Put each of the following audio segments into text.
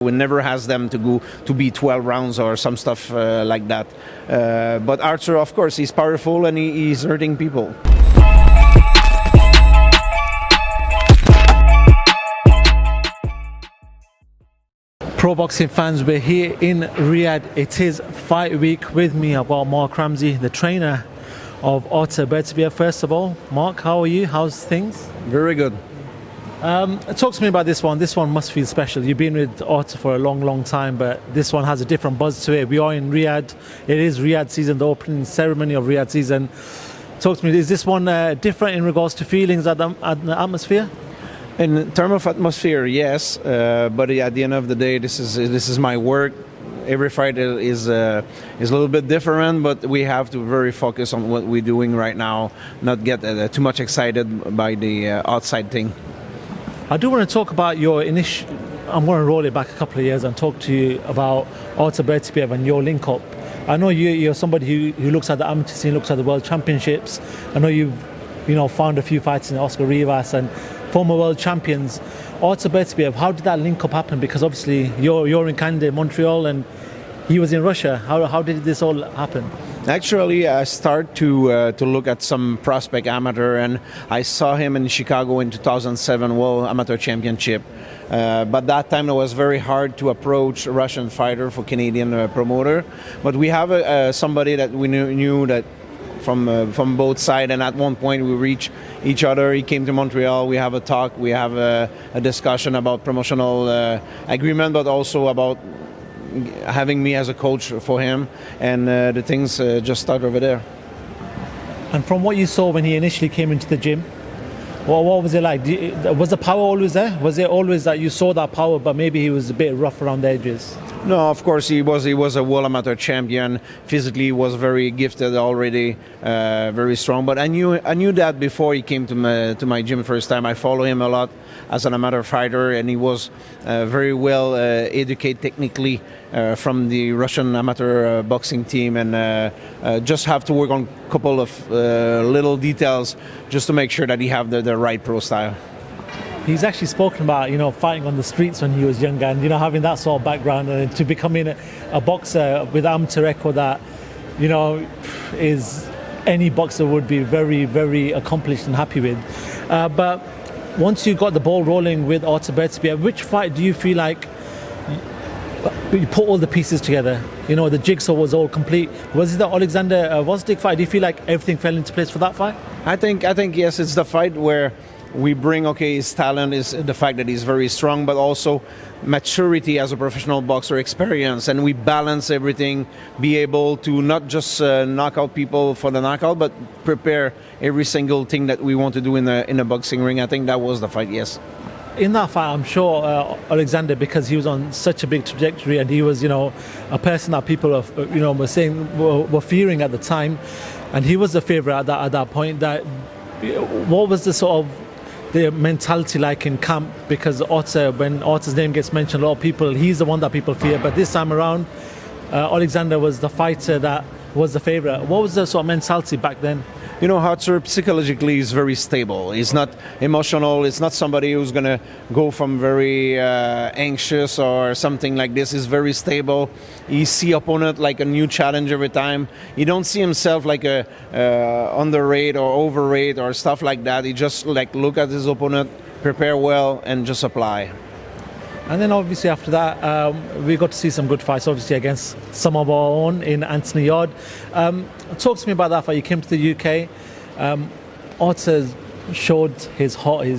We never ask them to go to be 12 rounds or some stuff like that. But Artur, of course, he's powerful and he's hurting people. Pro boxing fans, we're here in Riyadh. It is fight week. With me I've got Marc Ramsey, the trainer of Artur Beterbiev. First of all, Marc, how are you? How's things? Very good. Talk to me about this one. This one must feel special. You've been with Artur for a long time, but this one has a different buzz to it. We are in Riyadh. It is Riyadh season, the opening ceremony of Riyadh season. Talk to me, is this one different in regards to feelings at the atmosphere? In terms of atmosphere, yes, but at the end of the day, this is my work. Every fight is a little bit different, but we have to very focus on what we're doing right now, not get too much excited by the outside thing. I do want to talk about your initial. I'm going to roll it back a couple of years and talk to you about Artur Beterbiev and your link-up. I know you're somebody who looks at the amateur scene, looks at the World Championships. I know you've found a few fights in Oscar Rivas and former world champions. Artur Beterbiev, how did that link-up happen? Because obviously you're in Canada, Montreal, and he was in Russia. How did this all happen? Actually, I started to look at some prospect amateur, and I saw him in Chicago in 2007 World Amateur Championship. But that time it was very hard to approach a Russian fighter for Canadian promoter. But we have somebody that we knew that from both sides, and at one point we reached each other. He came to Montreal. We have a talk. We have a discussion about promotional agreement, but also about having me as a coach for him, and the things just start over there. And from what you saw when he initially came into the gym, what was it like? Was the power always there? Was it always that you saw that power, but maybe he was a bit rough around the edges? No, of course he was a world amateur champion. Physically, he was very gifted already, very strong. But I knew that before he came to my gym first time. I follow him a lot as an amateur fighter, and he was very well educated technically from the Russian amateur boxing team, and just have to work on a couple of little details just to make sure that he have the right pro style. He's actually spoken about, fighting on the streets when he was younger, and, having that sort of background, and to becoming a boxer with amateur record that, is any boxer would be very, very accomplished and happy with. But once you got the ball rolling with Artur Beterbiev, which fight do you feel like you put all the pieces together? The jigsaw was all complete. Was it the Alexander Vosdik fight? Do you feel like everything fell into place for that fight? I think yes, it's the fight where we bring, his talent is the fact that he's very strong, but also maturity as a professional boxer, experience, and we balance everything, be able to not just knock out people for the knockout, but prepare every single thing that we want to do in a boxing ring. I think that was the fight, yes. In that fight, I'm sure Alexander, because he was on such a big trajectory, and he was, a person that people were saying were fearing at the time, and he was the favourite at that point. That what was the sort of the mentality like in camp? Because Artur, when Artur's name gets mentioned, a lot of people, he's the one that people fear. But this time around, Alexander was the fighter that was the favourite. What was the sort of mentality back then? Artur psychologically is very stable. He's not emotional. It's not somebody who's going to go from very anxious or something like this. He's very stable. He see opponent like a new challenge every time. He don't see himself like a underrate or overrate or stuff like that. He just look at his opponent, prepare well, and just apply. And then obviously after that, we got to see some good fights, obviously against some of our own in Anthony Yarde. Talk to me about that fight. You came to the UK. Artur showed his cutting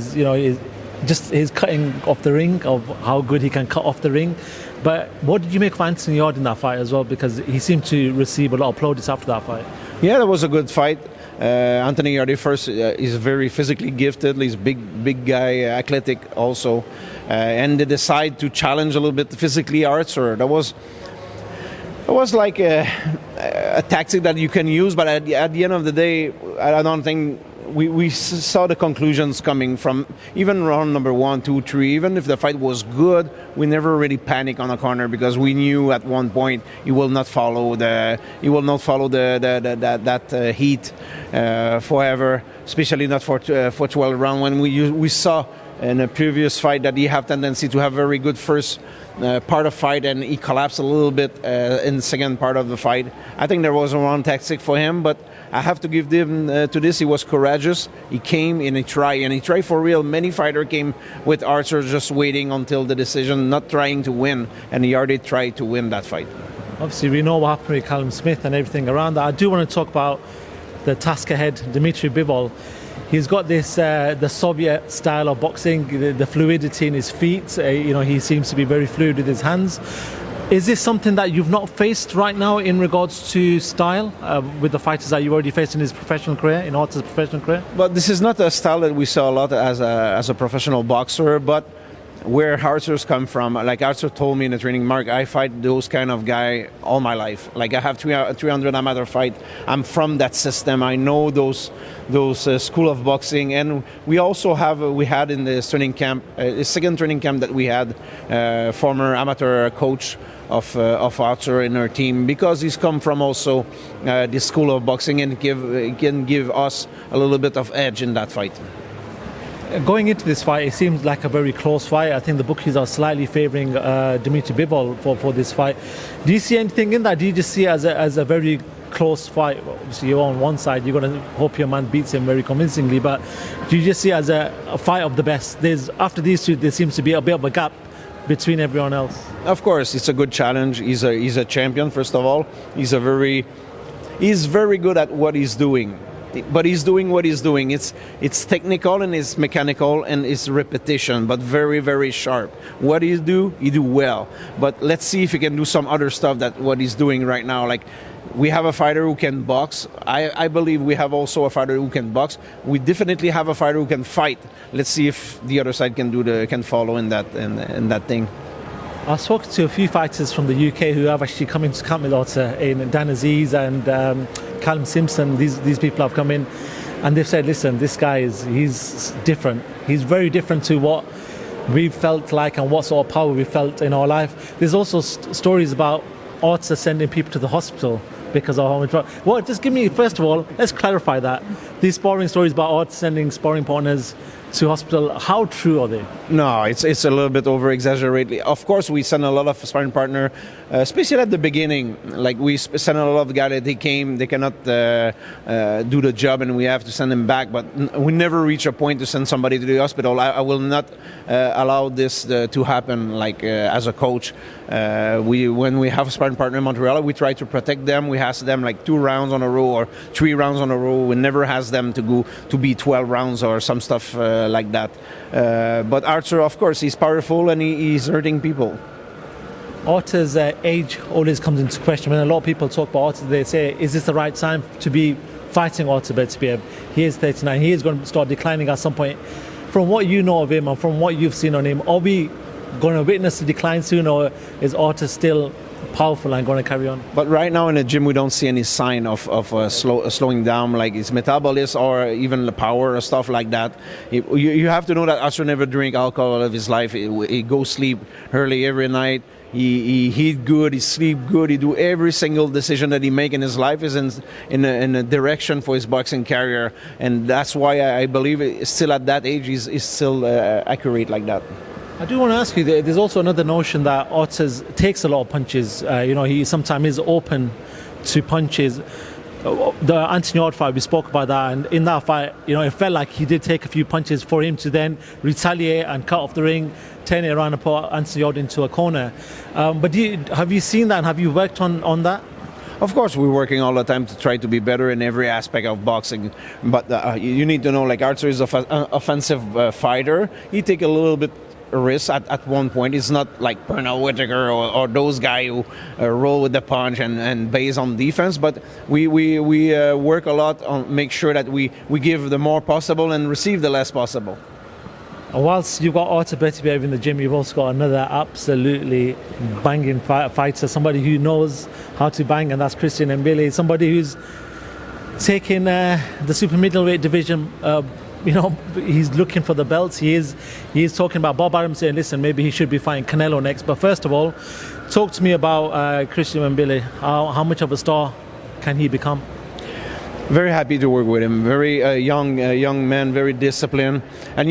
off the ring, of how good he can cut off the ring. But what did you make of Anthony Yarde in that fight as well? Because he seemed to receive a lot of plaudits after that fight. Yeah, that was a good fight. Anthony Yarde first is very physically gifted. He's big guy, athletic also, and they decide to challenge a little bit physically Artur. That was like a tactic that you can use, but at the end of the day, I don't think we saw the conclusions coming from even round number 1, 2, 3. Even if the fight was good, we never really panicked on the corner, because we knew at one point he will not follow that heat forever, especially not for 12 rounds. When we saw in a previous fight that he have tendency to have very good first part of fight, and he collapsed a little bit in the second part of the fight. I think there was a wrong tactic for him, but I have to give him to this. He was courageous. He came and he tried for real. Many fighters came with Artur just waiting until the decision, not trying to win, and Yarde tried to win that fight. Obviously, we know what happened with Callum Smith and everything around that. I do want to talk about the task ahead, Dmitry Bivol. He's got this the Soviet style of boxing, the fluidity in his feet. He seems to be very fluid with his hands. Is this something that you've not faced right now in regards to style with the fighters that you already faced in his professional career, in Artur's professional career? But this is not a style that we saw a lot as a professional boxer, but where Artur's come from, like Artur told me in the training, Marc, I fight those kind of guy all my life. Like I have 300 amateur fight. I'm from that system. I know those school of boxing, and we also had in this training camp, the second training camp that we had, former amateur coach of Artur in our team, because he's come from also this school of boxing and can give us a little bit of edge in that fight. Going into this fight, it seems like a very close fight. I think the bookies are slightly favouring Dmitry Bivol for this fight. Do you see anything in that? Do you just see it as a very close fight? Obviously, you're on one side, you're going to hope your man beats him very convincingly, but do you just see it as a fight of the best? After these two, there seems to be a bit of a gap between everyone else. Of course, it's a good challenge. He's a champion, first of all. He's very good at what he's doing. But he's doing what he's doing. It's technical and it's mechanical and it's repetition, but very, very sharp. What he do well. But let's see if he can do some other stuff that what he's doing right now. Like we have a fighter who can box. I believe we have also a fighter who can box. We definitely have a fighter who can fight. Let's see if the other side can follow in that thing. I've spoken to a few fighters from the UK who have actually come into camp with Artur, in Dan Aziz and Callum Simpson. These people have come in and they've said, listen, this guy he's different. He's very different to what we've felt like and what sort of power we felt in our life. There's also stories about Artur sending people to the hospital because of how much. Well, just give me, first of all, let's clarify that. These sparring stories about Artur sending sparring partners to hospital, how true are they? No, it's a little bit over-exaggerated. Of course, we send a lot of sparring partner, especially at the beginning. Like we send a lot of guys that they cannot do the job, and we have to send them back. But we never reach a point to send somebody to the hospital. I will not allow this to happen. Like as a coach, when we have a sparring partner in Montreal, we try to protect them. We ask them like 2 rounds on a row or 3 rounds on a row. We never ask them to be 12 rounds or some stuff like that. But Artur, of course, he's powerful and he's hurting people. Artur's age always comes into question. When a lot of people talk about Artur, they say, is this the right time to be fighting Artur Beterbiev? He is 39. He is going to start declining at some point. From what you know of him and from what you've seen on him, are we going to witness a decline soon, or is Artur still powerful and going to carry on? But right now in the gym we don't see any sign of slowing down, like his metabolism or even the power or stuff like that. You have to know that Artur never drink alcohol all of his life. He goes sleep early every night. He eat good, he sleep good, he do every single decision that he make in his life is in a direction for his boxing career, and that's why I believe still at that age he's still accurate like that. I do want to ask you, there's also another notion that Artur takes a lot of punches. He sometimes is open to punches. The Anthony Yarde fight, we spoke about that, and in that fight, it felt like he did take a few punches for him to then retaliate and cut off the ring, turn it around and put Anthony Yarde into a corner. But have you seen that and have you worked on that? Of course, we're working all the time to try to be better in every aspect of boxing. But you need to know, like Artur is an offensive fighter. He take a little bit risk at one point. It's not like Pernell Whitaker or those guys who roll with the punch and based on defense, but we work a lot on make sure that we give the more possible and receive the less possible. And whilst you've got Artur Beterbiev in the gym, you've also got another absolutely banging fighter, somebody who knows how to bang, and that's Christianilly, somebody who's taking the super middleweight division. He's looking for the belts. He is talking about Bob Arum saying, listen, maybe he should be fighting Canelo next. But first of all, talk to me about Christianilly. How much of a star can he become? Very happy to work with him. Very young man, very disciplined. And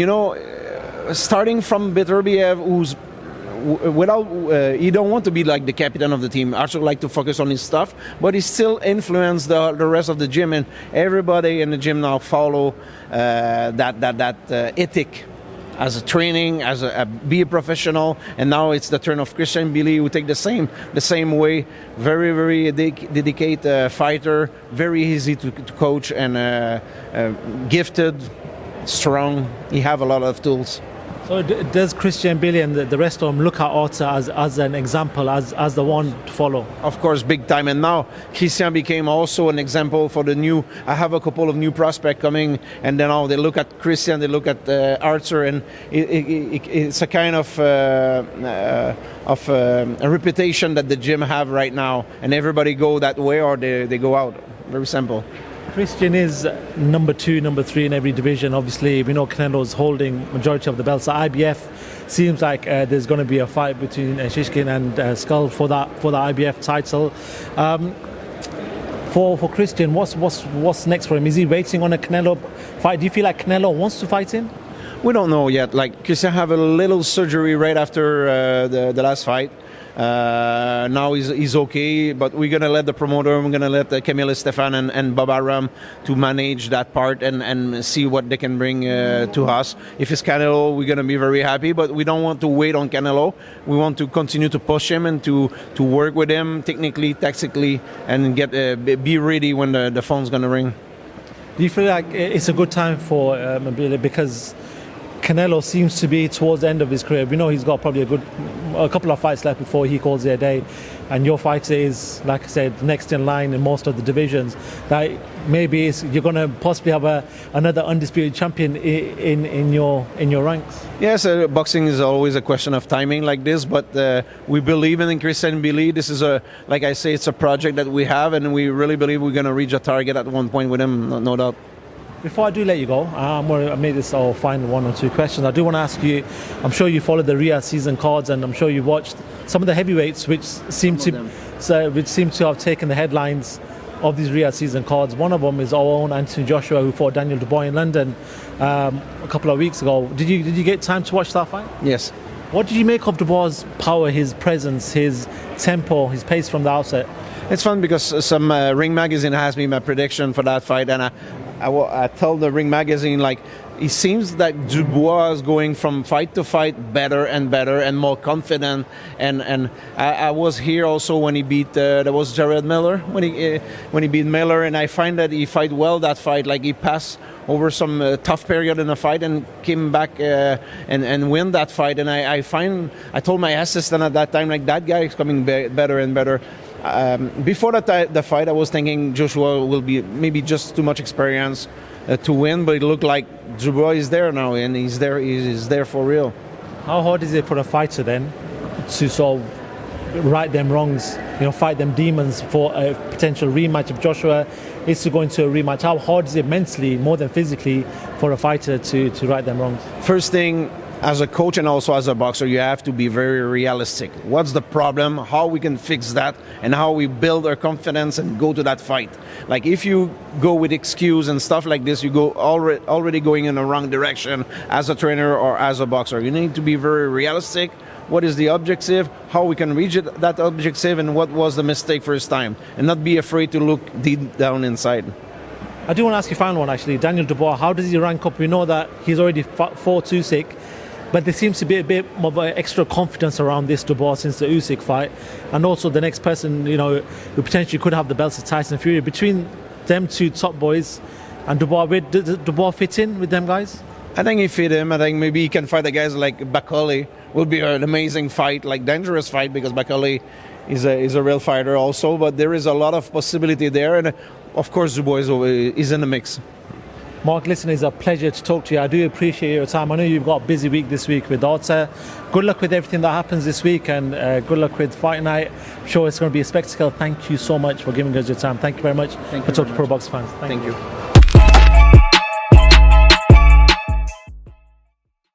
starting from Beterbiev, who's without he don't want to be like the captain of the team. Artur like to focus on his stuff, but he still influence the rest of the gym, and everybody in the gym now follow that ethic as a training, as be a professional. And now it's the turn of Christianilly, who take the same way. Very, very dedicated fighter, very easy to coach, and gifted, strong. He have a lot of tools. So does Christianilly and the rest of them look at Artur as an example, as the one to follow? Of course, big time. And now Christian became also an example for the new. I have a couple of new prospects coming, and then now they look at Christian, they look at Artur, and it's a kind of a reputation that the gym have right now, and everybody go that way or they go out. Very simple. Christian is number 2, number 3 in every division. Obviously, we know Canelo's holding majority of the belts. So IBF seems like there's going to be a fight between Shishkin and Skull for the IBF title. For Christian, what's next for him? Is he waiting on a Canelo fight? Do you feel like Canelo wants to fight him? We don't know yet. Like Christian have a little surgery right after the last fight. Now he's okay, but we're gonna let the promoter, we're gonna let Camille Stefan and Bob Aram to manage that part and see what they can bring to us. If it's Canelo, we're gonna be very happy, but we don't want to wait on Canelo. We want to continue to push him and to work with him technically, tactically, and be ready when the phone's gonna ring. Do you feel like it's a good time for Mabila, because Canelo seems to be towards the end of his career? We know he's got probably a couple of fights left before he calls it a day, and your fighter is, like I said, next in line in most of the divisions. That maybe you're going to possibly have another undisputed champion in your ranks. Yes, boxing is always a question of timing like this, but we believe in Christianilly. This is like I say, it's a project that we have, and we really believe we're going to reach a target at one point with him, no doubt. Before I do let you go, I made this all final 1 or 2 questions. I do want to ask you, I'm sure you followed the Riyadh season cards, and I'm sure you watched some of the heavyweights which seem to have taken the headlines of these Riyadh season cards. One of them is our own Anthony Joshua, who fought Daniel Dubois in London a couple of weeks ago. Did you get time to watch that fight? Yes. What did you make of Dubois' power, his presence, his tempo, his pace from the outset? It's fun because some Ring magazine asked me my prediction for that fight, and I told the Ring magazine, like, it seems that Dubois is going from fight to fight better and more confident, and I was here also when he beat there was Jared Miller when he beat Miller, and I find that he fight well that fight. Like, he passed over some tough period in the fight and came back and win that fight. And I told my assistant at that time, like, that guy is coming better and better. Before the fight, I was thinking Joshua will be maybe just too much experience to win, but it looked like Dubois is there now, and he's there for real. How hard is it for a fighter then to sort of right them wrongs, fight them demons for a potential rematch? If Joshua is to go into a rematch, how hard is it mentally, more than physically, for a fighter to right them wrongs? First thing, as a coach and also as a boxer, you have to be very realistic. What's the problem? How we can fix that? And how we build our confidence and go to that fight. Like, if you go with excuse and stuff like this, you go already going in the wrong direction as a trainer or as a boxer. You need to be very realistic. What is the objective? How we can reach that objective, and what was the mistake first time? And not be afraid to look deep down inside. I do want to ask you a final one, actually. Daniel Dubois, how does he rank up? We know that he's already fought Usyk, but there seems to be a bit of extra confidence around this Dubois since the Usyk fight, and also the next person, who potentially could have the belts of Tyson Fury. Between them two top boys and Dubois, where does Dubois fit in with them guys? I think he fit him. I think maybe he can fight the guys like Bakole. Will be an amazing fight, like dangerous fight, because Bakole is a real fighter also. But there is a lot of possibility there, and of course Dubois is in the mix. Marc, listen, it's a pleasure to talk to you. I do appreciate your time. I know you've got a busy week this week with Artur. Good luck with everything that happens this week, and good luck with fight night. I'm sure it's going to be a spectacle. Thank you so much for giving us your time. Thank you very much for talking to Pro Box fans. Thank you.